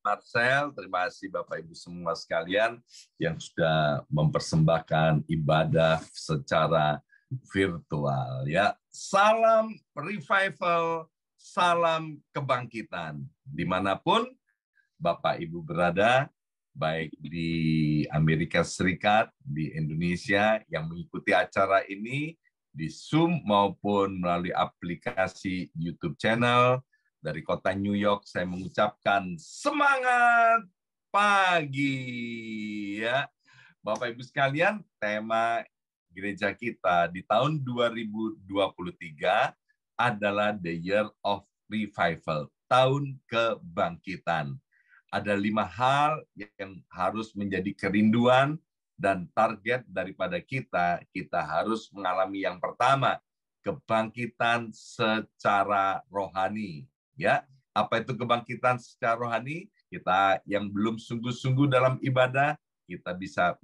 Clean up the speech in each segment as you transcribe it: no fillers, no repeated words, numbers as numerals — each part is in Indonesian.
Marcel, terima kasih Bapak Ibu semua sekalian yang sudah mempersembahkan ibadah secara virtual ya. Salam revival, salam kebangkitan dimanapun Bapak Ibu berada, baik di Amerika Serikat, di Indonesia yang mengikuti acara ini di Zoom maupun melalui aplikasi YouTube channel. Dari kota New York, saya mengucapkan semangat pagi. Ya, Bapak Ibu sekalian, tema gereja kita di tahun 2023 adalah The Year of Revival, tahun kebangkitan. Ada 5 hal yang harus menjadi kerinduan dan target daripada kita. Kita harus mengalami yang pertama, kebangkitan secara rohani. Ya, apa itu kebangkitan secara rohani? Kita yang belum sungguh-sungguh dalam ibadah, kita bisa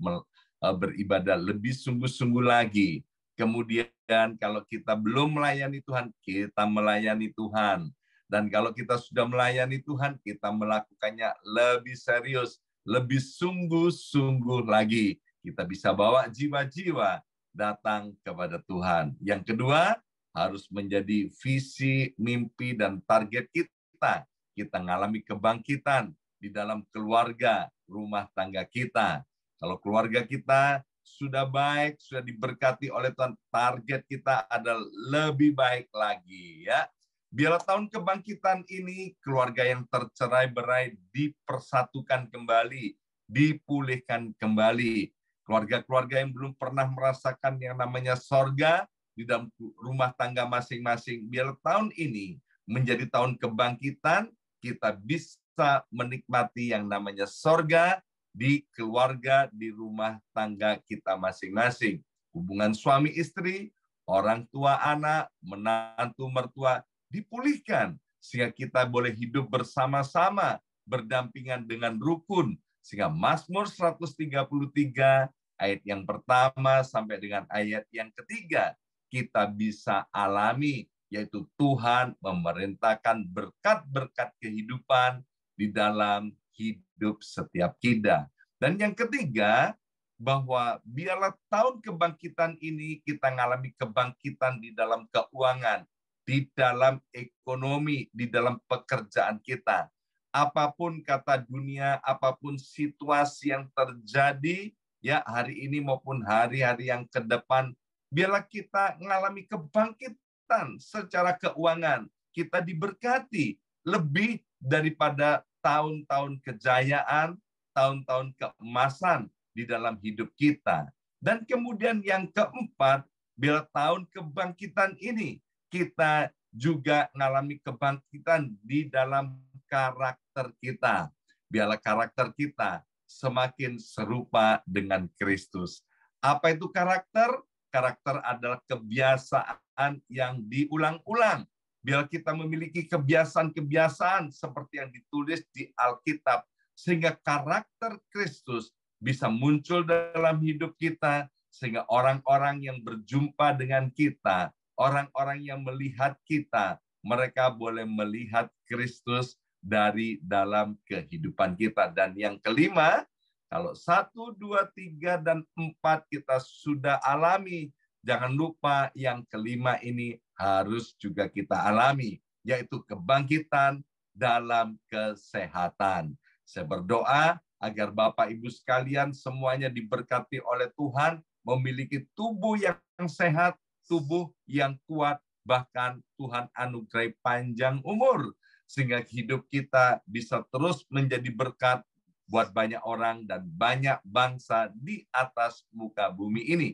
beribadah lebih sungguh-sungguh lagi. Kemudian kalau kita belum melayani Tuhan, kita melayani Tuhan. Dan kalau kita sudah melayani Tuhan, kita melakukannya lebih serius, lebih sungguh-sungguh lagi. Kita bisa bawa jiwa-jiwa datang kepada Tuhan. Yang kedua, harus menjadi visi, mimpi, dan target kita. Kita mengalami kebangkitan di dalam keluarga, rumah tangga kita. Kalau keluarga kita sudah baik, sudah diberkati oleh Tuhan, target kita adalah lebih baik lagi. Ya, biarlah tahun kebangkitan ini keluarga yang tercerai-berai dipersatukan kembali, dipulihkan kembali. Keluarga-keluarga yang belum pernah merasakan yang namanya sorga di dalam rumah tangga masing-masing. Biar tahun ini menjadi tahun kebangkitan, kita bisa menikmati yang namanya sorga di keluarga, di rumah tangga kita masing-masing. Hubungan suami istri, orang tua anak, menantu mertua dipulihkan, sehingga kita boleh hidup bersama-sama, berdampingan dengan rukun, sehingga Mazmur 133 ayat yang pertama sampai dengan ayat yang ketiga kita bisa alami, yaitu Tuhan memerintahkan berkat-berkat kehidupan di dalam hidup setiap kita. Dan yang ketiga, bahwa biarlah tahun kebangkitan ini kita mengalami kebangkitan di dalam keuangan, di dalam ekonomi, di dalam pekerjaan kita. Apapun kata dunia, apapun situasi yang terjadi, ya hari ini maupun hari-hari yang ke depan, biarlah kita mengalami kebangkitan secara keuangan. Kita diberkati lebih daripada tahun-tahun kejayaan, tahun-tahun keemasan di dalam hidup kita. Dan kemudian yang keempat, biarlah tahun kebangkitan ini kita juga mengalami kebangkitan di dalam karakter kita. Biarlah karakter kita semakin serupa dengan Kristus. Apa itu karakter? Karakter adalah kebiasaan yang diulang-ulang. Biar kita memiliki kebiasaan-kebiasaan seperti yang ditulis di Alkitab, sehingga karakter Kristus bisa muncul dalam hidup kita, sehingga orang-orang yang berjumpa dengan kita, orang-orang yang melihat kita, mereka boleh melihat Kristus dari dalam kehidupan kita. Dan yang kelima, kalau 1, 2, 3, dan 4 kita sudah alami, jangan lupa yang kelima ini harus juga kita alami, yaitu kebangkitan dalam kesehatan. Saya berdoa agar Bapak Ibu sekalian semuanya diberkati oleh Tuhan, memiliki tubuh yang sehat, tubuh yang kuat, bahkan Tuhan anugerai panjang umur, sehingga hidup kita bisa terus menjadi berkat buat banyak orang dan banyak bangsa di atas muka bumi ini.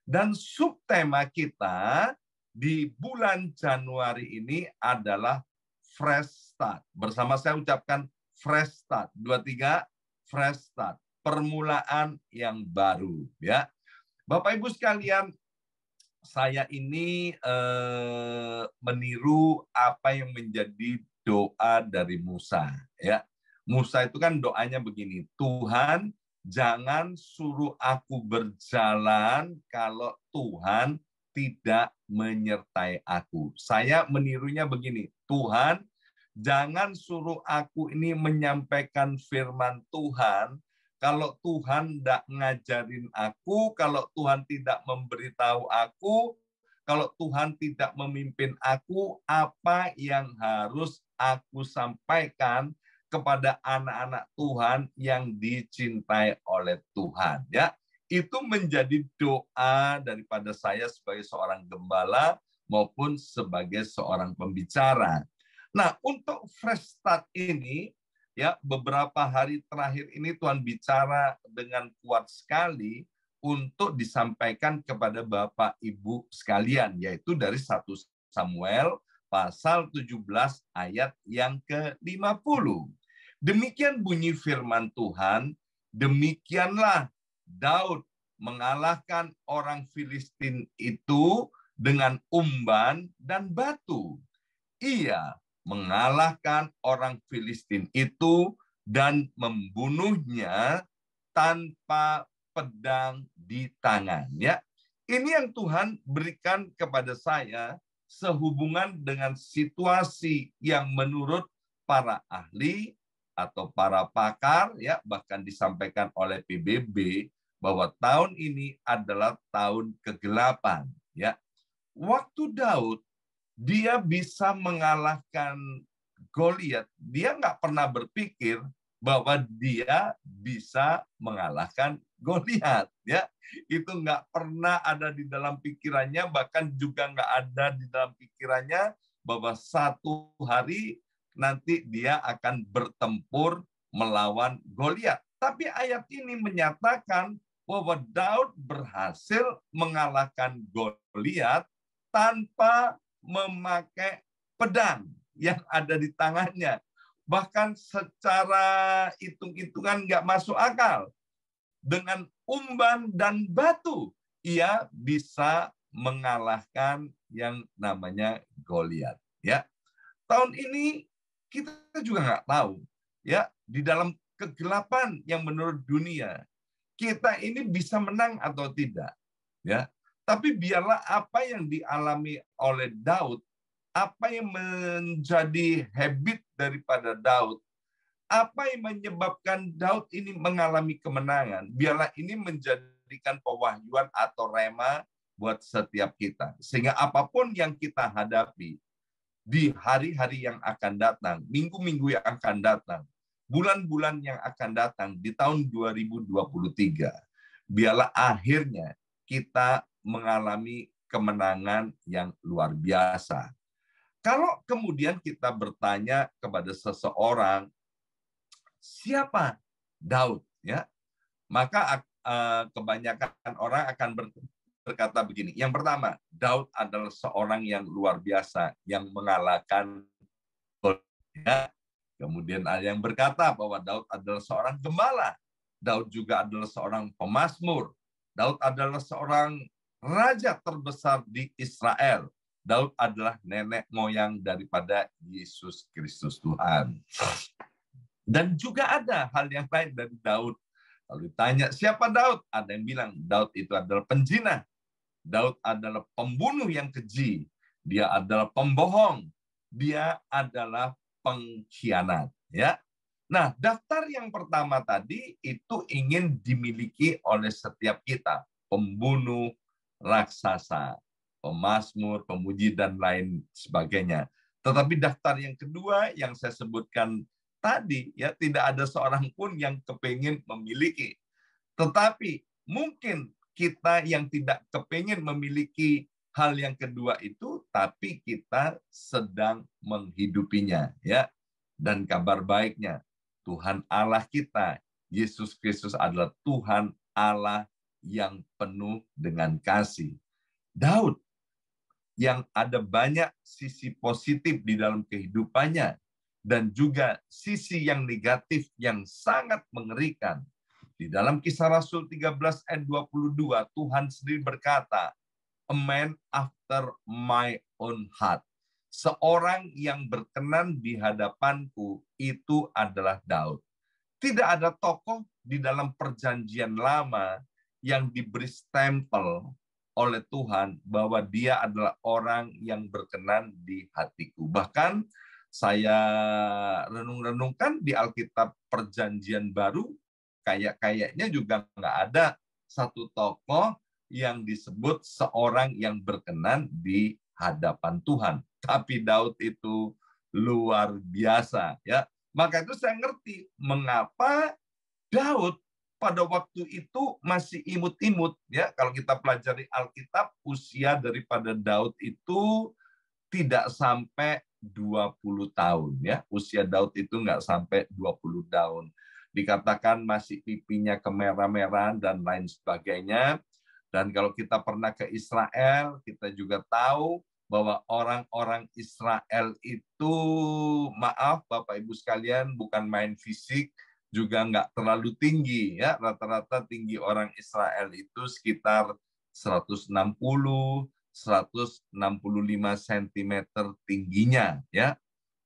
Dan subtema kita di bulan Januari ini adalah fresh start. Bersama saya ucapkan fresh start. 2, 3, fresh start. Permulaan yang baru. Ya, Bapak Ibu sekalian, saya ini meniru apa yang menjadi doa dari Musa. Ya, Musa itu kan doanya begini, Tuhan jangan suruh aku berjalan kalau Tuhan tidak menyertai aku. Saya menirunya begini, Tuhan Jangan suruh aku ini menyampaikan firman Tuhan, kalau Tuhan tidak ngajarin aku, kalau Tuhan tidak memberitahu aku, kalau Tuhan tidak memimpin aku, apa yang harus aku sampaikan kepada anak-anak Tuhan yang dicintai oleh Tuhan. Ya, itu menjadi doa daripada saya sebagai seorang gembala maupun sebagai seorang pembicara. Nah, untuk fresh start ini, ya beberapa hari terakhir ini Tuhan bicara dengan kuat sekali untuk disampaikan kepada Bapak Ibu sekalian, yaitu dari 1 Samuel pasal 17 ayat yang ke-50. Demikian bunyi firman Tuhan, demikianlah Daud mengalahkan orang Filistin itu dengan umban dan batu. Ia mengalahkan orang Filistin itu dan membunuhnya tanpa pedang di tangannya. Ini yang Tuhan berikan kepada saya sehubungan dengan situasi yang menurut para ahli atau para pakar, ya bahkan disampaikan oleh PBB bahwa tahun ini adalah tahun kegelapan. Ya, waktu Daud dia bisa mengalahkan Goliat, dia nggak pernah berpikir bahwa dia bisa mengalahkan Goliat. Ya, itu nggak pernah ada di dalam pikirannya, bahkan juga nggak ada di dalam pikirannya bahwa satu hari nanti dia akan bertempur melawan Goliat. Tapi ayat ini menyatakan bahwa Daud berhasil mengalahkan Goliat tanpa memakai pedang yang ada di tangannya. Bahkan secara hitung-hitungan nggak masuk akal. Dengan umban dan batu, ia bisa mengalahkan yang namanya Goliat. Ya, tahun ini kita juga nggak tahu, ya, di dalam kegelapan yang menurut dunia, kita ini bisa menang atau tidak. Ya, tapi biarlah apa yang dialami oleh Daud, apa yang menjadi habit daripada Daud, apa yang menyebabkan Daud ini mengalami kemenangan, biarlah ini menjadikan pewahyuan atau rema buat setiap kita. Sehingga apapun yang kita hadapi di hari-hari yang akan datang, minggu-minggu yang akan datang, bulan-bulan yang akan datang di tahun 2023, biarlah akhirnya kita mengalami kemenangan yang luar biasa. Kalau kemudian kita bertanya kepada seseorang, siapa Daud? Ya, maka kebanyakan orang akan berkata begini. Yang pertama, Daud adalah seorang yang luar biasa, yang mengalahkan Goliat. Kemudian ada yang berkata bahwa Daud adalah seorang gembala. Daud juga adalah seorang pemazmur. Daud adalah seorang raja terbesar di Israel. Daud adalah nenek moyang daripada Yesus Kristus Tuhan. Dan juga ada hal yang lain dari Daud. Kalau ditanya siapa Daud, ada yang bilang Daud itu adalah penjinah. Daud adalah pembunuh yang keji. Dia adalah pembohong. Dia adalah pengkhianat. Ya. Nah, daftar yang pertama tadi itu ingin dimiliki oleh setiap kita. Pembunuh, raksasa, pemazmur, pemuji, dan lain sebagainya. Tetapi daftar yang kedua yang saya sebutkan tadi, ya tidak ada seorang pun yang kepingin memiliki. Tetapi mungkin kita yang tidak kepingin memiliki hal yang kedua itu, tapi kita sedang menghidupinya, ya. Dan kabar baiknya, Tuhan Allah kita, Yesus Kristus adalah Tuhan Allah yang penuh dengan kasih. Daud yang ada banyak sisi positif di dalam kehidupannya dan juga sisi yang negatif yang sangat mengerikan. Di dalam Kisah Rasul 13 ayat 22, Tuhan sendiri berkata, "A man after my own heart." Seorang yang berkenan di hadapanku itu adalah Daud. Tidak ada tokoh di dalam perjanjian lama yang diberi stempel oleh Tuhan bahwa dia adalah orang yang berkenan di hatiku. Bahkan saya renung-renungkan di Alkitab Perjanjian Baru, kayaknya juga nggak ada satu tokoh yang disebut seorang yang berkenan di hadapan Tuhan. Tapi Daud itu luar biasa, ya. Maka itu saya ngerti mengapa Daud pada waktu itu masih imut-imut, ya. Kalau kita pelajari Alkitab, usia daripada Daud itu tidak sampai 20 tahun, ya. Usia Daud itu nggak sampai 20 tahun. Dikatakan masih pipinya kemerah-merahan dan lain sebagainya. Dan kalau kita pernah ke Israel, kita juga tahu bahwa orang-orang Israel itu, maaf Bapak Ibu sekalian, bukan main fisik, juga nggak terlalu tinggi, ya. Rata-rata tinggi orang Israel itu sekitar 160, 165 cm tingginya, ya.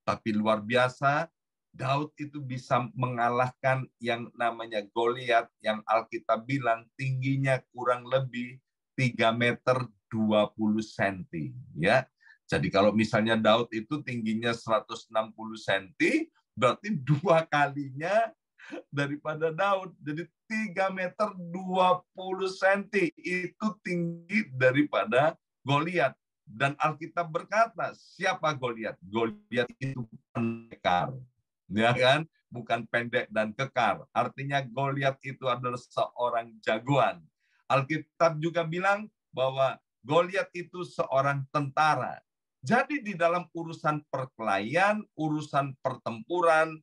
Tapi luar biasa, Daud itu bisa mengalahkan yang namanya Goliat, yang Alkitab bilang tingginya kurang lebih 3 meter 20 cm, ya. Jadi kalau misalnya Daud itu tingginya 160 cm, berarti 2 kalinya daripada Daud. Jadi 3 meter 20 cm itu tinggi daripada Goliat. Dan Alkitab berkata, siapa Goliat? Goliat itu pendekar, ya kan? Bukan pendek dan kekar. Artinya Goliat itu adalah seorang jagoan. Alkitab juga bilang bahwa Goliat itu seorang tentara. Jadi di dalam urusan perkelahian, urusan pertempuran,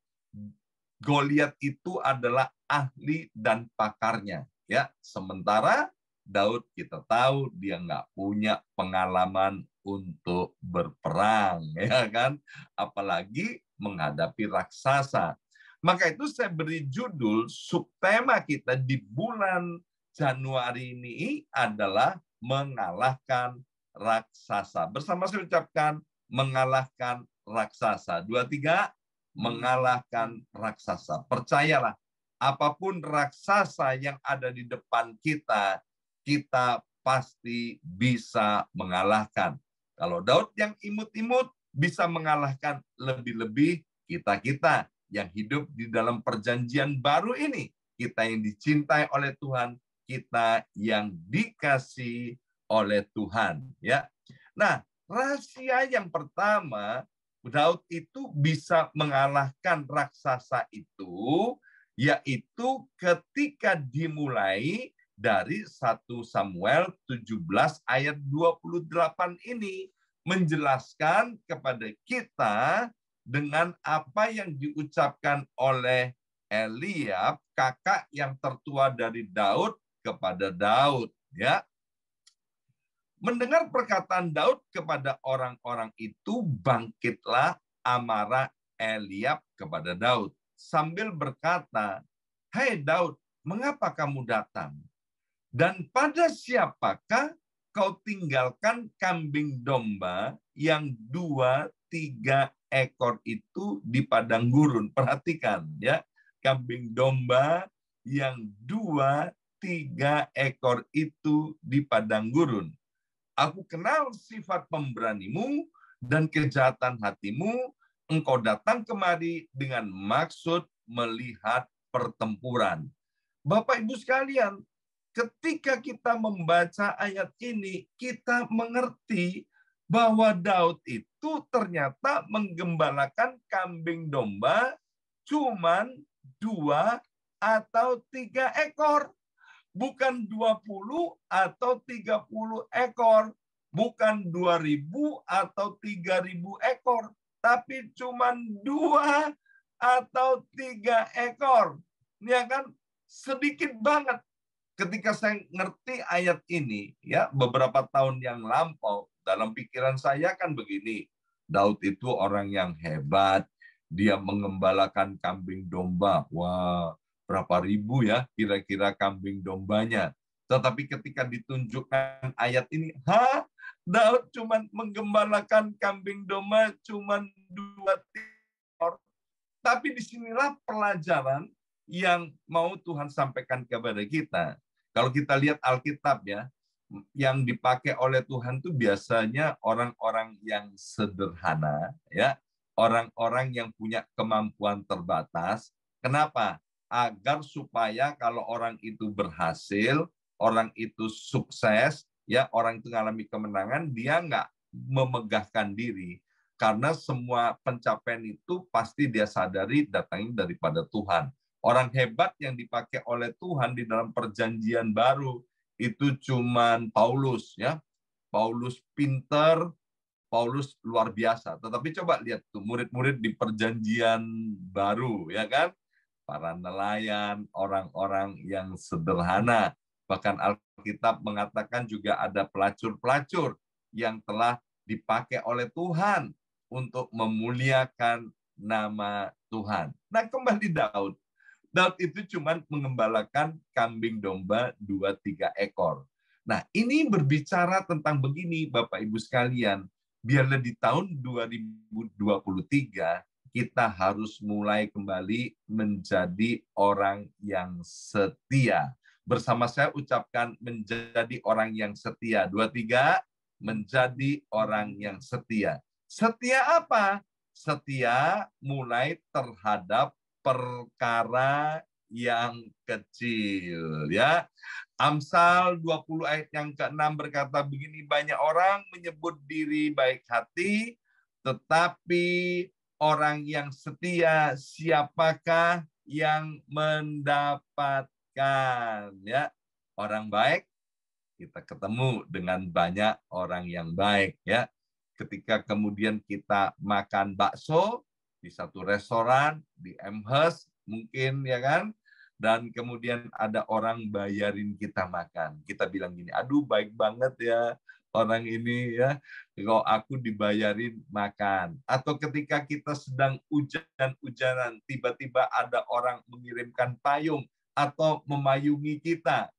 Goliat itu adalah ahli dan pakarnya, ya. Sementara Daud kita tahu dia nggak punya pengalaman untuk berperang, ya kan? Apalagi menghadapi raksasa. Maka itu saya beri judul, subtema kita di bulan Januari ini adalah mengalahkan raksasa. Bersama saya ucapkan mengalahkan raksasa. 2, 3, mengalahkan raksasa. Percayalah, apapun raksasa yang ada di depan kita, kita pasti bisa mengalahkan. Kalau Daud yang imut-imut bisa mengalahkan, lebih-lebih kita-kita yang hidup di dalam perjanjian baru ini. Kita yang dicintai oleh Tuhan, kita yang dikasih oleh Tuhan. Ya. Nah, rahasia yang pertama, Daud itu bisa mengalahkan raksasa itu, yaitu ketika dimulai dari 1 Samuel 17 ayat 28 ini, menjelaskan kepada kita dengan apa yang diucapkan oleh Eliab, kakak yang tertua dari Daud, kepada Daud, ya. Mendengar perkataan Daud kepada orang-orang itu, bangkitlah amarah Eliab kepada Daud sambil berkata, "Hai Daud, mengapa kamu datang? Dan pada siapakah kau tinggalkan kambing domba yang 2-3 ekor itu di padang gurun?" Perhatikan, ya, kambing domba yang 2-3 ekor itu di padang gurun. Aku kenal sifat pemberanimu dan kejahatan hatimu. Engkau datang kemari dengan maksud melihat pertempuran. Bapak Ibu sekalian, ketika kita membaca ayat ini, kita mengerti bahwa Daud itu ternyata menggembalakan kambing domba cuman 2 atau 3 ekor. Bukan 20 atau 30 ekor, bukan 2.000 atau 3.000 ekor, tapi cuma 2 atau 3 ekor. Ya kan? Sedikit banget. Ketika saya ngerti ayat ini, ya, beberapa tahun yang lampau, dalam pikiran saya kan begini, Daud itu orang yang hebat, dia mengembalakan kambing domba. Wah, berapa ribu ya kira-kira kambing dombanya. Tetapi ketika ditunjukkan ayat ini, Daud cuma menggembalakan kambing domba cuma 2 ekor. Tapi disinilah pelajaran yang mau Tuhan sampaikan kepada kita. Kalau kita lihat Alkitab, ya, yang dipakai oleh Tuhan itu biasanya orang-orang yang sederhana, ya, orang-orang yang punya kemampuan terbatas. Kenapa? Agar supaya kalau orang itu berhasil, orang itu sukses, ya orang itu mengalami kemenangan, dia nggak memegahkan diri. Karena semua pencapaian itu pasti dia sadari datangnya daripada Tuhan. Orang hebat yang dipakai oleh Tuhan di dalam perjanjian baru itu cuman Paulus, ya. Paulus pinter, Paulus luar biasa. Tetapi coba lihat tuh murid-murid di perjanjian baru, ya kan? Para nelayan, orang-orang yang sederhana. Bahkan Alkitab mengatakan juga ada pelacur-pelacur yang telah dipakai oleh Tuhan untuk memuliakan nama Tuhan. Nah, kembali Daud. Daud itu cuma mengembalakan kambing domba 2-3 ekor. Nah, ini berbicara tentang begini, Bapak Ibu sekalian. Biarlah di tahun 2023 kita harus mulai kembali menjadi orang yang setia. Bersama saya ucapkan menjadi orang yang setia. 2-3, menjadi orang yang setia. Setia apa? Setia mulai terhadap perkara yang kecil, ya. Amsal 20 ayat yang ke-6 berkata begini, banyak orang menyebut diri baik hati, tetapi orang yang setia siapakah yang mendapatkan, ya. Orang baik, kita ketemu dengan banyak orang yang baik, ya. Ketika kemudian kita makan bakso di satu restoran di Amherst mungkin, ya kan, dan kemudian ada orang bayarin kita makan, kita bilang gini, aduh baik banget ya orang ini, ya, kalau aku dibayarin makan. Atau ketika kita sedang hujan-hujanan, tiba-tiba ada orang mengirimkan payung atau memayungi kita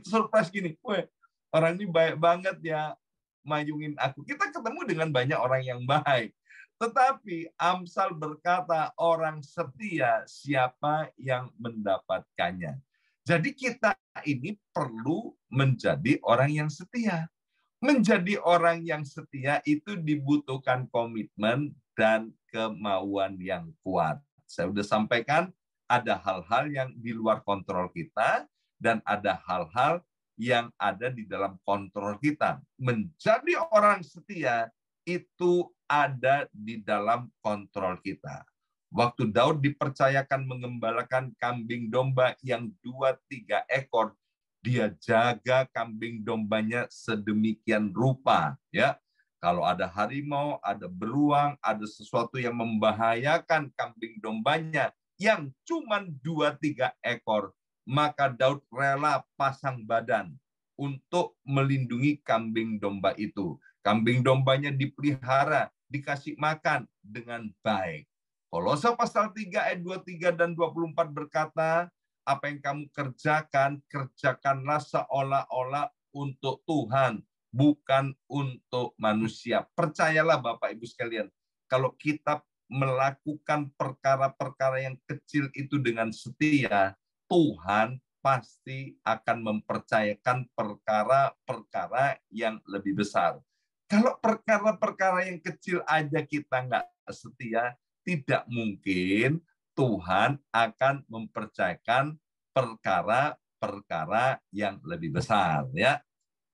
surprise gini, weh, orang ini baik banget ya mayungin aku. Kita ketemu dengan banyak orang yang baik. Tetapi Amsal berkata, orang setia siapa yang mendapatkannya. Jadi kita ini perlu menjadi orang yang setia. Menjadi orang yang setia itu dibutuhkan komitmen dan kemauan yang kuat. Saya sudah sampaikan, ada hal-hal yang di luar kontrol kita, dan ada hal-hal yang ada di dalam kontrol kita. Menjadi orang setia itu ada di dalam kontrol kita. Waktu Daud dipercayakan mengembalakan kambing domba yang 2-3 ekor, dia jaga kambing dombanya sedemikian rupa, ya. Kalau ada harimau, ada beruang, ada sesuatu yang membahayakan kambing dombanya yang cuma 2-3 ekor, maka Daud rela pasang badan untuk melindungi kambing domba itu. Kambing dombanya dipelihara, dikasih makan dengan baik. Kolose pasal 3 ayat 23 dan 24 berkata, apa yang kamu kerjakan, kerjakanlah seolah-olah untuk Tuhan, bukan untuk manusia. Percayalah Bapak Ibu sekalian, kalau kita melakukan perkara-perkara yang kecil itu dengan setia, Tuhan pasti akan mempercayakan perkara-perkara yang lebih besar. Kalau perkara-perkara yang kecil aja kita nggak setia, tidak mungkin Tuhan akan mempercayakan perkara-perkara yang lebih besar, ya.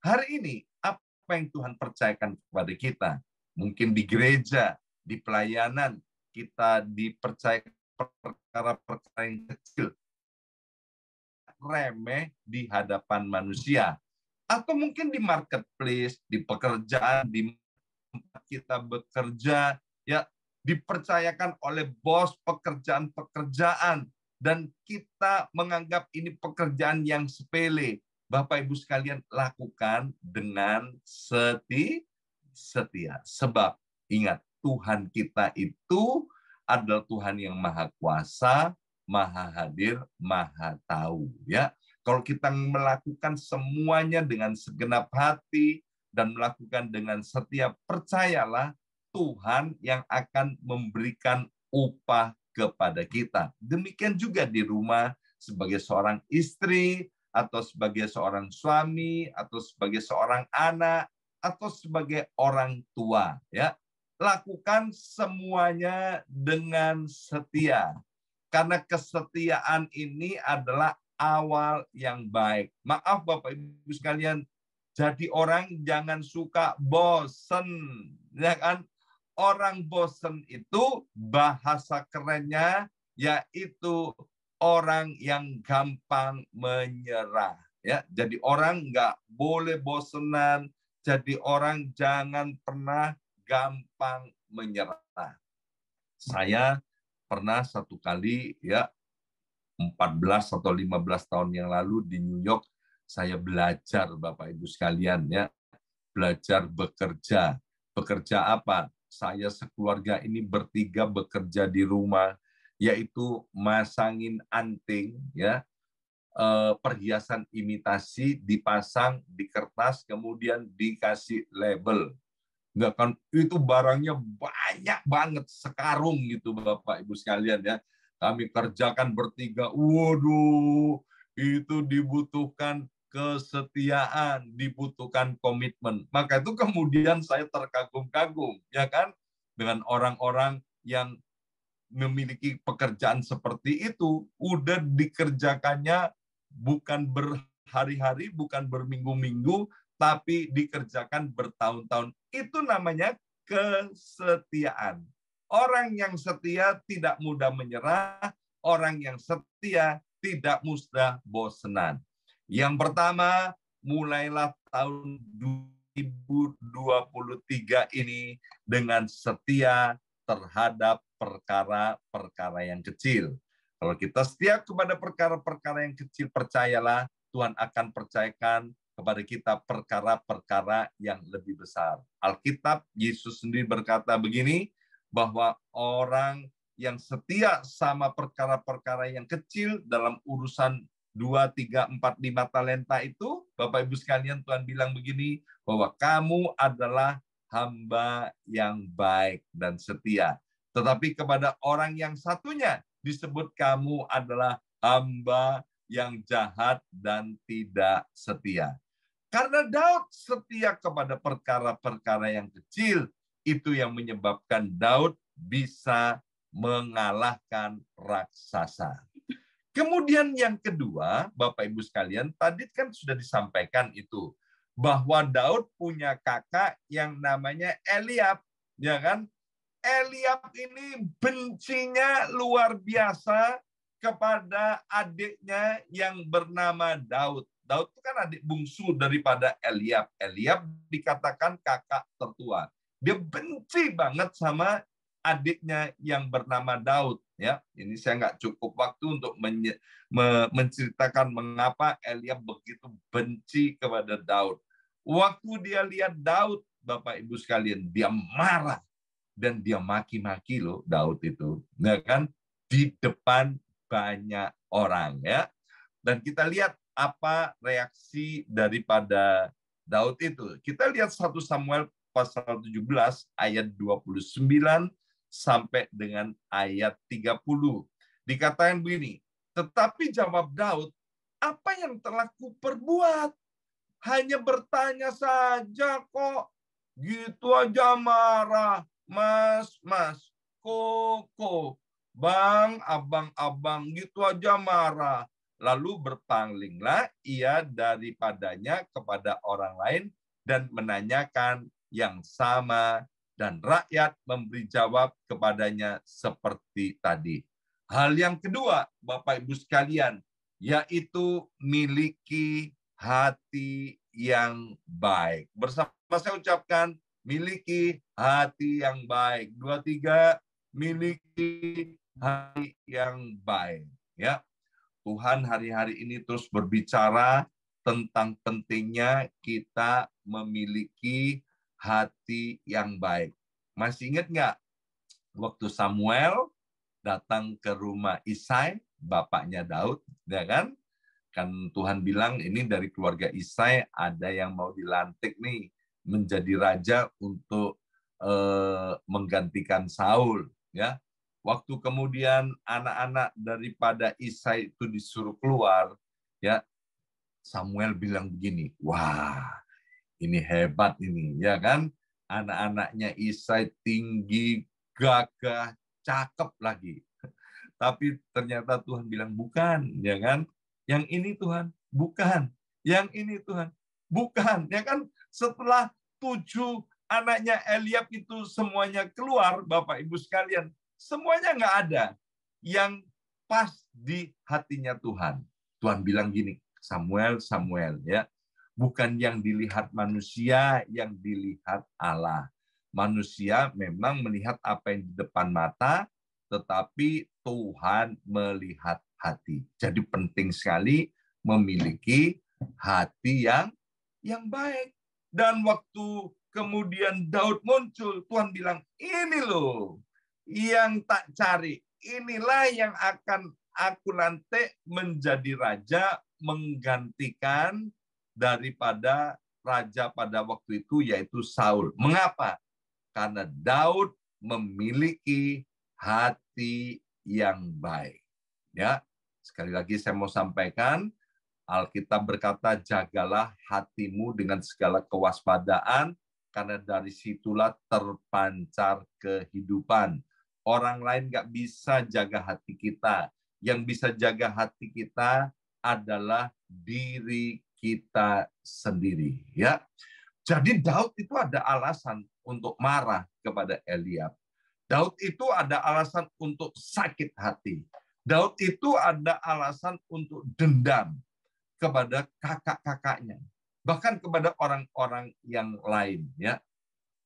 Hari ini apa yang Tuhan percayakan kepada kita? Mungkin di gereja, di pelayanan, kita dipercayakan perkara-perkara yang kecil, remeh di hadapan manusia. Atau mungkin di marketplace, di pekerjaan, di tempat kita bekerja, ya, dipercayakan oleh bos pekerjaan-pekerjaan, dan kita menganggap ini pekerjaan yang sepele. Bapak Ibu sekalian, lakukan dengan setia. Sebab ingat, Tuhan kita itu adalah Tuhan yang maha kuasa, maha hadir, maha tahu, ya. Kalau kita melakukan semuanya dengan segenap hati dan melakukan dengan setia, percayalah Tuhan yang akan memberikan upah kepada kita. Demikian juga di rumah, sebagai seorang istri, atau sebagai seorang suami, atau sebagai seorang anak, atau sebagai orang tua, ya. lakukan semuanya dengan setia. Karena kesetiaan ini adalah awal yang baik. Maaf Bapak Ibu sekalian, jadi orang jangan suka bosen, ya kan? Orang bosen itu bahasa kerennya yaitu orang yang gampang menyerah. Ya, jadi orang nggak boleh bosenan. Jadi orang jangan pernah gampang menyerah. Saya pernah satu kali ya 14 atau 15 tahun yang lalu di New York saya belajar Bapak Ibu sekalian ya, belajar bekerja. Bekerja apa? Saya sekeluarga ini bertiga bekerja di rumah, yaitu masangin anting ya, perhiasan imitasi dipasang di kertas kemudian dikasih label. Enggak kan itu barangnya banyak banget sekarung gitu Bapak Ibu sekalian ya. Kami kerjakan bertiga. Waduh, itu dibutuhkan kesetiaan, dibutuhkan komitmen. Maka itu kemudian saya terkagum-kagum ya kan dengan orang-orang yang memiliki pekerjaan seperti itu, udah dikerjakannya bukan berhari-hari, bukan berminggu-minggu, tapi dikerjakan bertahun-tahun. Itu namanya kesetiaan. Orang yang setia tidak mudah menyerah, orang yang setia tidak mudah bosenan. Yang pertama, mulailah tahun 2023 ini dengan setia terhadap perkara-perkara yang kecil. Kalau kita setia kepada perkara-perkara yang kecil, percayalah Tuhan akan percayakan kepada kita perkara-perkara yang lebih besar. Alkitab, Yesus sendiri berkata begini, bahwa orang yang setia sama perkara-perkara yang kecil dalam urusan 2, 3, 4, 5 talenta itu, Bapak Ibu sekalian, Tuhan bilang begini, bahwa kamu adalah hamba yang baik dan setia. Tetapi kepada orang yang satunya disebut kamu adalah hamba yang jahat dan tidak setia. Karena Daud setia kepada perkara-perkara yang kecil, itu yang menyebabkan Daud bisa mengalahkan raksasa. Kemudian yang kedua, Bapak Ibu sekalian, tadi kan sudah disampaikan itu, bahwa Daud punya kakak yang namanya Eliab, ya kan? Eliab ini bencinya luar biasa kepada adiknya yang bernama Daud. Daud itu kan adik bungsu daripada Eliab. Eliab dikatakan kakak tertua. Dia benci banget sama adiknya yang bernama Daud. Ya, ini saya nggak cukup waktu untuk menceritakan mengapa Eliab begitu benci kepada Daud. Waktu dia lihat Daud, Bapak Ibu sekalian, dia marah dan dia maki-maki loh Daud itu, ya kan, di depan banyak orang ya. Dan kita lihat apa reaksi daripada Daud itu. Kita lihat 1 Samuel pasal 17 ayat 29 sampai dengan ayat 30. Dikatakan begini, tetapi jawab Daud, apa yang telah kuperbuat? Hanya bertanya saja kok. Gitu aja marah. Mas, koko, bang, abang, gitu aja marah. Lalu berpalinglah ia daripadanya kepada orang lain dan menanyakan yang sama, dan rakyat memberi jawab kepadanya seperti tadi. Hal yang kedua, Bapak Ibu sekalian, yaitu miliki hati yang baik. Bersama saya ucapkan, miliki hati yang baik. 2, 3, miliki hati yang baik. Ya, Tuhan hari-hari ini terus berbicara tentang pentingnya kita memiliki hati yang baik. Masih ingat nggak waktu Samuel datang ke rumah Isai, bapaknya Daud, ya kan? Kan Tuhan bilang ini dari keluarga Isai ada yang mau dilantik nih menjadi raja untuk menggantikan Saul, ya. Waktu kemudian anak-anak daripada Isai itu disuruh keluar, ya, Samuel bilang begini, wah, ini hebat ini, ya kan? Anak-anaknya Isai tinggi, gagah, cakep lagi. Tapi ternyata Tuhan bilang bukan, ya kan? Yang ini Tuhan, bukan. Yang ini Tuhan, bukan. Ya kan? Setelah 7 anaknya Eliab itu semuanya keluar, Bapak Ibu sekalian, semuanya nggak ada yang pas di hatinya Tuhan. Tuhan bilang gini, Samuel, Samuel, ya, bukan yang dilihat manusia, yang dilihat Allah. Manusia memang melihat apa yang di depan mata, tetapi Tuhan melihat hati. Jadi penting sekali memiliki hati yang baik. Dan waktu kemudian Daud muncul, Tuhan bilang, ini loh yang tak cari. Inilah yang akan aku nanti menjadi raja, menggantikan daripada raja pada waktu itu, yaitu Saul. Mengapa? Karena Daud memiliki hati yang baik. Ya, sekali lagi saya mau sampaikan, Alkitab berkata, jagalah hatimu dengan segala kewaspadaan, karena dari situlah terpancar kehidupan. Orang lain nggak bisa jaga hati kita. Yang bisa jaga hati kita adalah diri kita sendiri. Ya, jadi Daud itu ada alasan untuk marah kepada Eliab. Daud itu ada alasan untuk sakit hati. Daud itu ada alasan untuk dendam kepada kakak-kakaknya, bahkan kepada orang-orang yang lain, ya.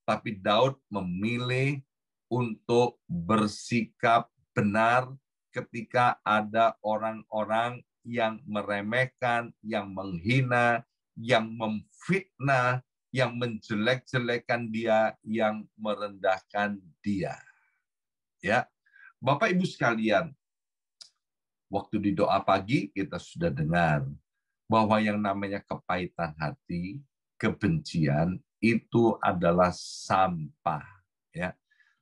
Tapi Daud memilih untuk bersikap benar ketika ada orang-orang yang meremehkan, yang menghina, yang memfitnah, yang menjelek-jelekan dia, yang merendahkan dia. Ya, Bapak Ibu sekalian, waktu di doa pagi kita sudah dengar bahwa yang namanya kepahitan hati, kebencian itu adalah sampah. Ya,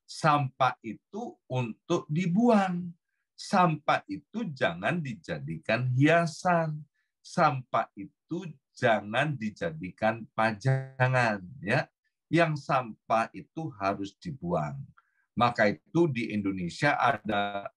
sampah itu untuk dibuang. Sampah itu jangan dijadikan hiasan. Sampah itu jangan dijadikan pajangan. Ya, yang sampah itu harus dibuang. Maka itu di Indonesia ada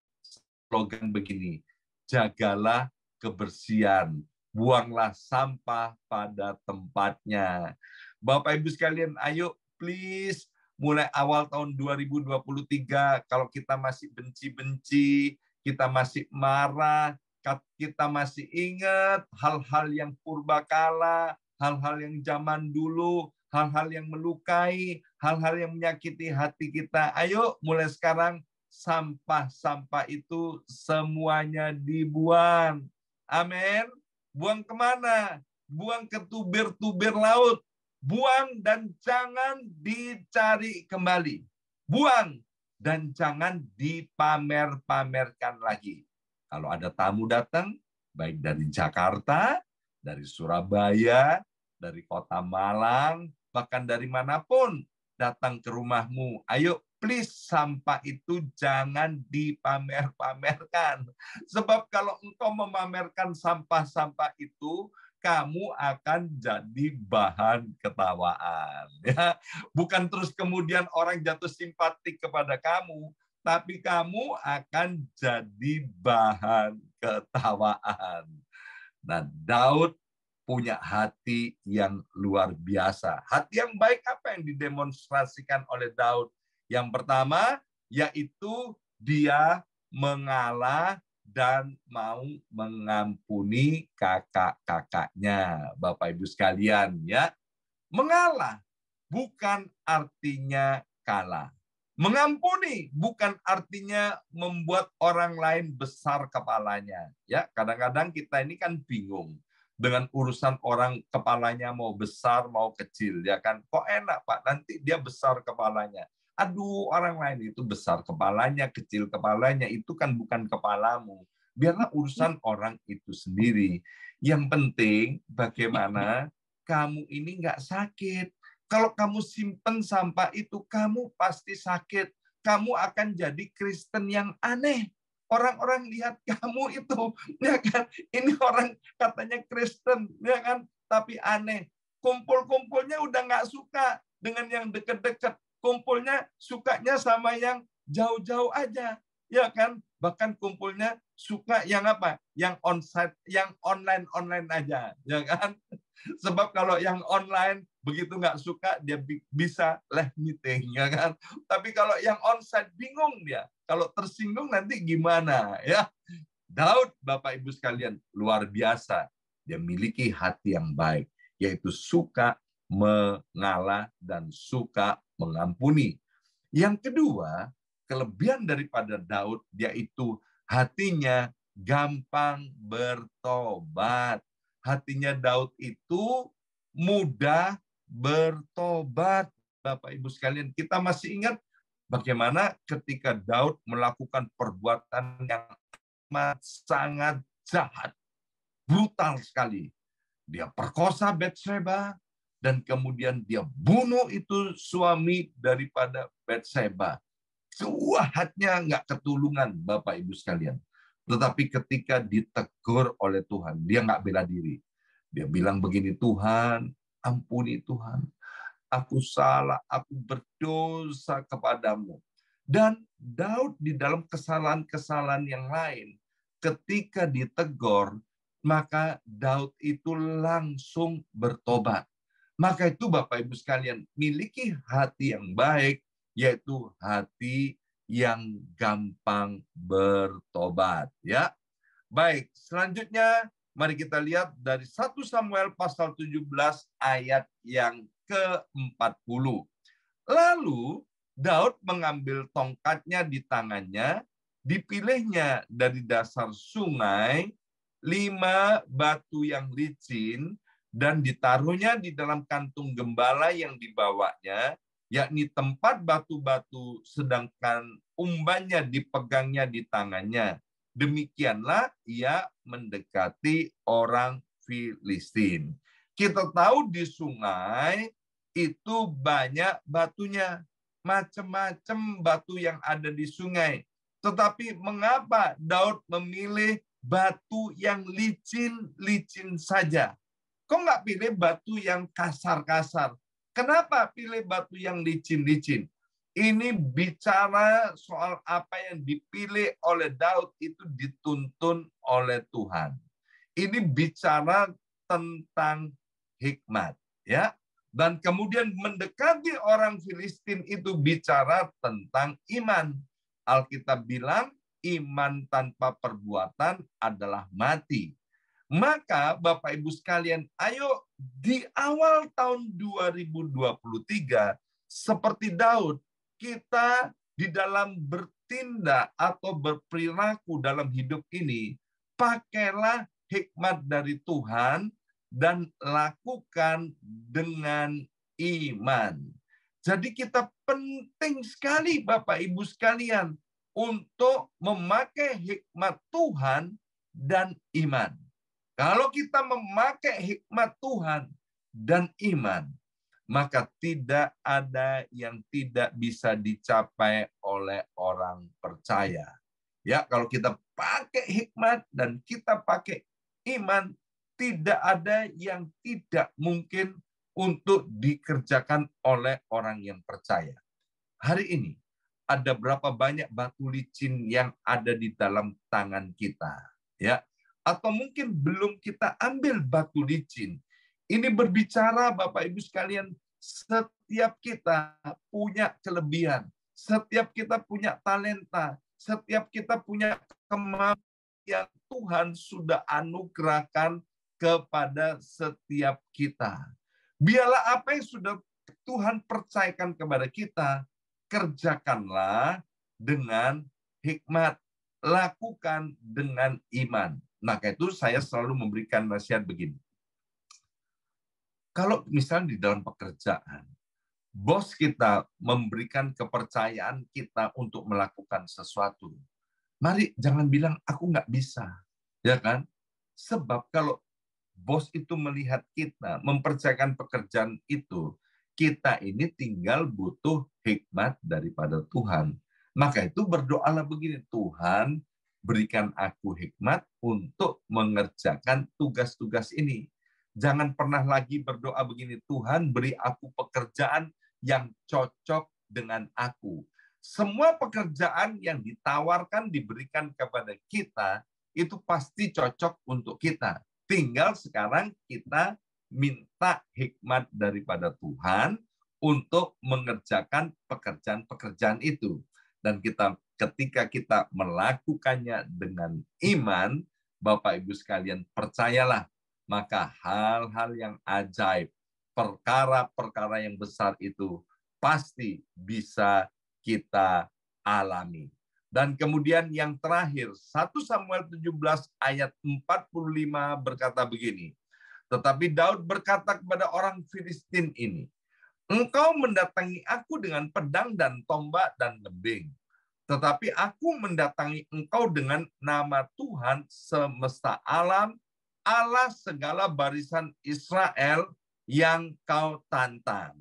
slogan begini, jagalah kebersihan, buanglah sampah pada tempatnya. Bapak Ibu sekalian, ayo please, mulai awal tahun 2023, kalau kita masih benci-benci, kita masih marah, kita masih ingat hal-hal yang purbakala, hal-hal yang zaman dulu, hal-hal yang melukai, hal-hal yang menyakiti hati kita. Ayo mulai sekarang sampah-sampah itu semuanya dibuang. Amin. Buang kemana? Buang ke tubir-tubir laut. Buang dan jangan dicari kembali. Buang dan jangan dipamer-pamerkan lagi. Kalau ada tamu datang, baik dari Jakarta, dari Surabaya, dari Kota Malang, bahkan dari manapun datang ke rumahmu, ayo please sampah itu jangan dipamer-pamerkan. Sebab kalau engkau memamerkan sampah-sampah itu, kamu akan jadi bahan ketawaan. Ya. Bukan terus kemudian orang jatuh simpatik kepada kamu, tapi kamu akan jadi bahan ketawaan. Nah, Daud punya hati yang luar biasa. Hati yang baik apa yang didemonstrasikan oleh Daud? Yang pertama, yaitu dia mengalah dan mau mengampuni kakak-kakaknya. Bapak Ibu sekalian, ya. Mengalah bukan artinya kalah. Mengampuni bukan artinya membuat orang lain besar kepalanya. Ya, kadang-kadang kita ini kan bingung dengan urusan orang kepalanya mau besar mau kecil, ya kan? Kok enak Pak, nanti dia besar kepalanya. Aduh, orang lain itu besar kepalanya, kecil kepalanya, itu kan bukan kepalamu. Biarlah urusan orang itu sendiri. Yang penting bagaimana kamu ini nggak sakit. Kalau kamu simpen sampah itu, kamu pasti sakit. Kamu akan jadi Kristen yang aneh. Orang-orang lihat kamu itu, ya kan? Ini orang katanya Kristen, ya kan? Tapi aneh. Kumpul-kumpulnya udah nggak suka. dengan yang dekat-dekat. Kumpulnya sukanya sama yang jauh-jauh aja. Ya kan? Bahkan kumpulnya suka yang apa? Yang onsite, yang online aja. Ya kan? Sebab kalau yang online begitu nggak suka dia bisa live meeting, ya kan? Tapi kalau yang onsite bingung dia. Kalau tersinggung nanti gimana, ya? Daud, Bapak Ibu sekalian, luar biasa. Dia memiliki hati yang baik, yaitu suka mengalah dan suka mengampuni. Yang kedua, kelebihan daripada Daud, yaitu hatinya gampang bertobat. Hatinya Daud itu mudah bertobat. Bapak Ibu sekalian, kita masih ingat bagaimana ketika Daud melakukan perbuatan yang sangat jahat, brutal sekali. Dia perkosa Batseba, dan kemudian dia bunuh itu suami daripada Batseba. Jahatnya nggak ketulungan, Bapak Ibu sekalian. Tetapi ketika ditegur oleh Tuhan, dia nggak bela diri. Dia bilang begini, Tuhan, ampuni Tuhan. Aku salah, aku berdosa kepadamu. Dan Daud di dalam kesalahan-kesalahan yang lain, ketika ditegur, maka Daud itu langsung bertobat. Maka itu Bapak Ibu sekalian, miliki hati yang baik, yaitu hati yang gampang bertobat. Ya, baik. Selanjutnya, mari kita lihat dari 1 Samuel pasal 17 ayat yang ke-40. Lalu Daud mengambil tongkatnya di tangannya, dipilihnya dari dasar sungai 5 batu yang licin, dan ditaruhnya di dalam kantung gembala yang dibawanya, yakni tempat batu-batu, sedangkan umbannya dipegangnya di tangannya. Demikianlah ia mendekati orang Filistin. Kita tahu di sungai itu banyak batunya, macam-macam batu yang ada di sungai. Tetapi mengapa Daud memilih batu yang licin-licin saja? Kok nggak pilih batu yang kasar-kasar? Kenapa pilih batu yang licin-licin? Ini bicara soal apa yang dipilih oleh Daud itu dituntun oleh Tuhan. Ini bicara tentang hikmat, ya. Dan kemudian mendekati orang Filistin itu bicara tentang iman. Alkitab bilang iman tanpa perbuatan adalah mati. Maka Bapak Ibu sekalian, ayo di awal tahun 2023, seperti Daud, kita di dalam bertindak atau berperilaku dalam hidup ini, pakailah hikmat dari Tuhan dan lakukan dengan iman. Jadi kita penting sekali Bapak Ibu sekalian untuk memakai hikmat Tuhan dan iman. Kalau kita memakai hikmat Tuhan dan iman, maka tidak ada yang tidak bisa dicapai oleh orang percaya. Ya, kalau kita pakai hikmat dan kita pakai iman, tidak ada yang tidak mungkin untuk dikerjakan oleh orang yang percaya. Hari ini ada berapa banyak batu licin yang ada di dalam tangan kita, ya? Atau mungkin belum kita ambil batu licin. Ini berbicara Bapak Ibu sekalian, setiap kita punya kelebihan, setiap kita punya talenta, setiap kita punya kemampuan yang Tuhan sudah anugerahkan kepada setiap kita. Biarlah apa yang sudah Tuhan percayakan kepada kita, kerjakanlah dengan hikmat, lakukan dengan iman. Maka itu saya selalu memberikan nasihat begini. Kalau misalnya di dalam pekerjaan, bos kita memberikan kepercayaan kita untuk melakukan sesuatu, mari jangan bilang aku nggak bisa, ya kan? Sebab kalau bos itu melihat kita mempercayakan pekerjaan itu, kita ini tinggal butuh hikmat daripada Tuhan. Maka itu berdoalah begini, Tuhan berikan aku hikmat untuk mengerjakan tugas-tugas ini. Jangan pernah lagi berdoa begini, Tuhan beri aku pekerjaan yang cocok dengan aku. Semua pekerjaan yang ditawarkan, diberikan kepada kita, itu pasti cocok untuk kita. Tinggal sekarang kita minta hikmat daripada Tuhan untuk mengerjakan pekerjaan-pekerjaan itu. Dan ketika kita melakukannya dengan iman, Bapak Ibu sekalian, percayalah, maka hal-hal yang ajaib, perkara-perkara yang besar itu pasti bisa kita alami. Dan kemudian yang terakhir, 1 Samuel 17 ayat 45 berkata begini, tetapi Daud berkata kepada orang Filistin ini, engkau mendatangi aku dengan pedang dan tombak dan lembing, tetapi aku mendatangi engkau dengan nama Tuhan semesta alam, Allah segala barisan Israel yang kau tantang.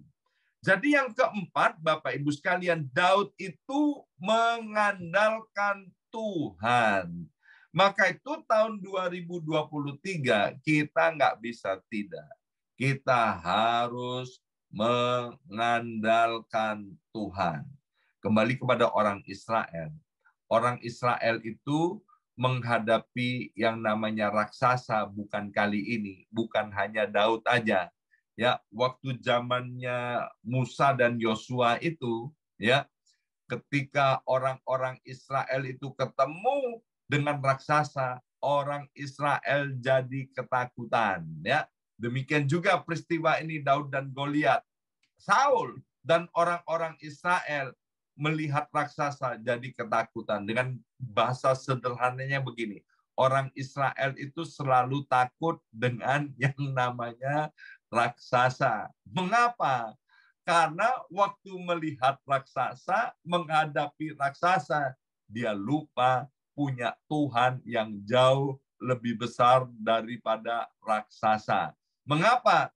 Jadi yang keempat, Bapak Ibu sekalian, Daud itu mengandalkan Tuhan. Maka itu tahun 2023 kita nggak bisa tidak. Kita harus mengandalkan Tuhan. Kembali kepada orang Israel. Orang Israel itu menghadapi yang namanya raksasa bukan kali ini, bukan hanya Daud aja. Ya, waktu zamannya Musa dan Yosua itu, ya, ketika orang-orang Israel itu ketemu dengan raksasa, orang Israel jadi ketakutan, ya. Demikian juga peristiwa ini Daud dan Goliat. Saul dan orang-orang Israel melihat raksasa jadi ketakutan. Dengan bahasa sederhananya begini, orang Israel itu selalu takut dengan yang namanya raksasa. Mengapa? Karena waktu melihat raksasa, menghadapi raksasa, dia lupa punya Tuhan yang jauh lebih besar daripada raksasa. Mengapa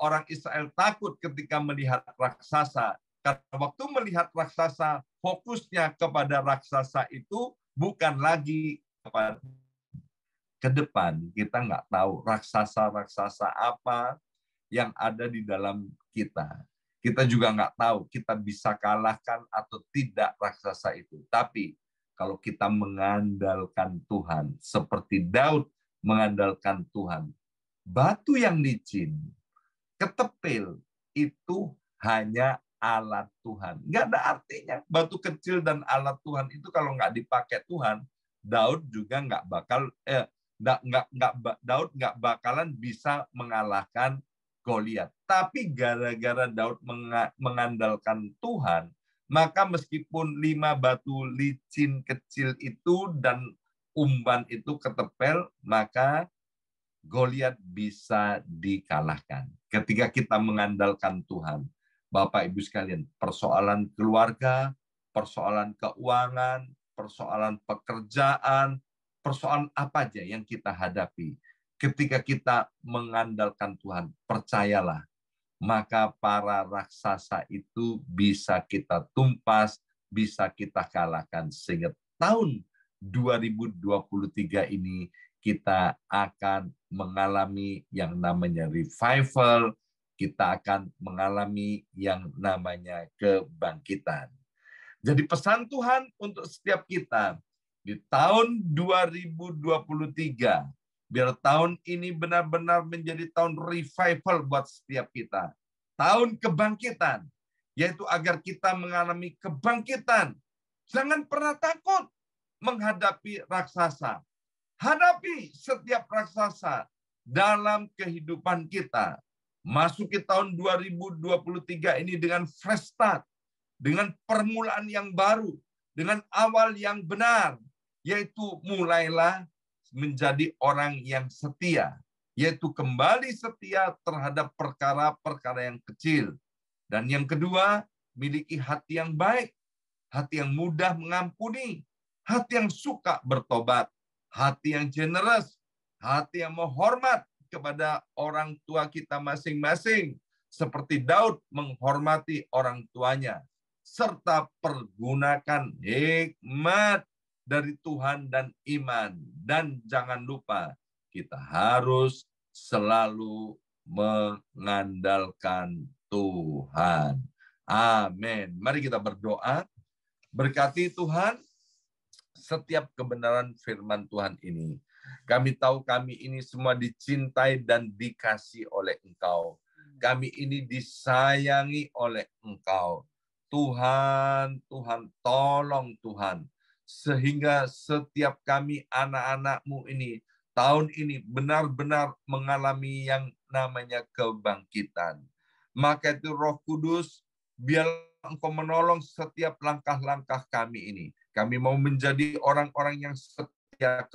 orang Israel takut ketika melihat raksasa? Karena waktu melihat raksasa, fokusnya kepada raksasa itu bukan lagi kepada ke depan. Kita nggak tahu raksasa-raksasa apa yang ada di dalam kita. Kita juga nggak tahu kita bisa kalahkan atau tidak raksasa itu. Tapi kalau kita mengandalkan Tuhan, seperti Daud mengandalkan Tuhan, batu yang licin, ketepil, itu hanya alat Tuhan. Nggak ada artinya. Batu kecil dan alat Tuhan itu kalau nggak dipakai Tuhan, Daud juga Daud nggak bakalan bisa mengalahkan Goliat. Tapi gara-gara Daud mengandalkan Tuhan, maka meskipun 5 batu licin kecil itu dan umban itu ketepel, maka Goliat bisa dikalahkan. Ketika kita mengandalkan Tuhan, Bapak Ibu sekalian, persoalan keluarga, persoalan keuangan, persoalan pekerjaan, persoalan apa aja yang kita hadapi, ketika kita mengandalkan Tuhan, percayalah, maka para raksasa itu bisa kita tumpas, bisa kita kalahkan. Sehingga tahun 2023 ini kita akan mengalami yang namanya revival, kita akan mengalami yang namanya kebangkitan. Jadi pesan Tuhan untuk setiap kita di tahun 2023, biar tahun ini benar-benar menjadi tahun revival buat setiap kita. Tahun kebangkitan, yaitu agar kita mengalami kebangkitan. Jangan pernah takut menghadapi raksasa. Hadapi setiap raksasa dalam kehidupan kita. Masuki tahun 2023 ini dengan fresh start, dengan permulaan yang baru, dengan awal yang benar, yaitu mulailah menjadi orang yang setia, yaitu kembali setia terhadap perkara-perkara yang kecil. Dan yang kedua, miliki hati yang baik, hati yang mudah mengampuni, hati yang suka bertobat, hati yang generous, hati yang menghormat kepada orang tua kita masing-masing, seperti Daud menghormati orang tuanya, serta pergunakan hikmat dari Tuhan dan iman. Dan jangan lupa, kita harus selalu mengandalkan Tuhan. Amin. Mari kita berdoa. Berkati Tuhan setiap kebenaran firman Tuhan ini. Kami tahu kami ini semua dicintai dan dikasih oleh Engkau. Kami ini disayangi oleh Engkau. Tuhan, Tuhan, tolong Tuhan. Sehingga setiap kami anak-anak-Mu ini, tahun ini benar-benar mengalami yang namanya kebangkitan. Maka itu Roh Kudus, biarlah Engkau menolong setiap langkah-langkah kami ini. Kami mau menjadi orang-orang yang setia.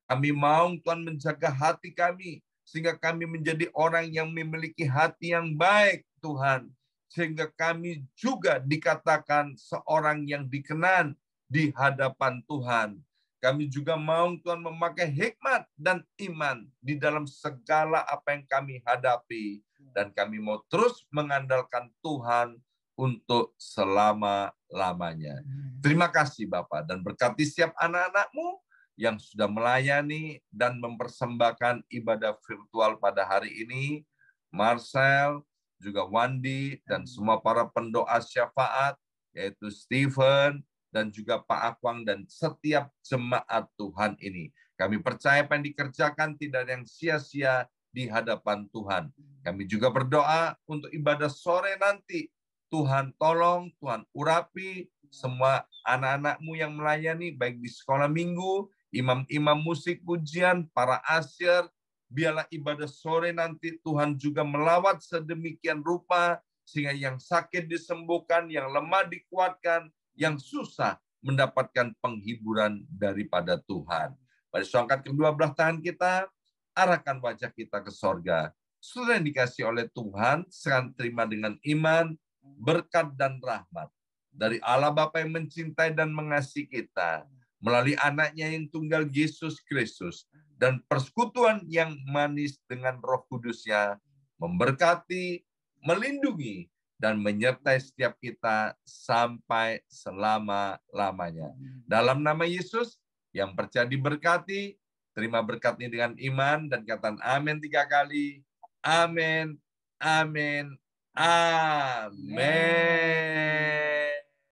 Kami mau Tuhan menjaga hati kami, sehingga kami menjadi orang yang memiliki hati yang baik, Tuhan. Sehingga kami juga dikatakan seorang yang dikenan di hadapan Tuhan. Kami juga mau Tuhan memakai hikmat dan iman di dalam segala apa yang kami hadapi. Dan kami mau terus mengandalkan Tuhan untuk selama-lamanya. Terima kasih Bapak, dan berkati setiap anak-anak-Mu yang sudah melayani dan mempersembahkan ibadah virtual pada hari ini. Marcel, juga Wandi, dan semua para pendoa syafaat, yaitu Stephen, dan juga Pak Akwang, dan setiap jemaat Tuhan ini. Kami percaya apa yang dikerjakan tidak ada yang sia-sia di hadapan Tuhan. Kami juga berdoa untuk ibadah sore nanti. Tuhan tolong, Tuhan urapi semua anak-anak-Mu yang melayani, baik di sekolah minggu, imam-imam musik pujian, para asyir. Biarlah ibadah sore nanti Tuhan juga melawat sedemikian rupa, sehingga yang sakit disembuhkan, yang lemah dikuatkan, yang susah mendapatkan penghiburan daripada Tuhan. Mari angkat kedua belah tangan kita, arahkan wajah kita ke sorga. Sudah yang dikasih oleh Tuhan, serang terima dengan iman, berkat dan rahmat dari Allah Bapa yang mencintai dan mengasihi kita, melalui anaknya yang tunggal Yesus Kristus, dan persekutuan yang manis dengan Roh Kudus-Nya, memberkati, melindungi, dan menyertai setiap kita sampai selama-lamanya. Dalam nama Yesus, yang percaya diberkati, terima berkatnya dengan iman, dan katakan amin 3 kali. Amin, amin, amin.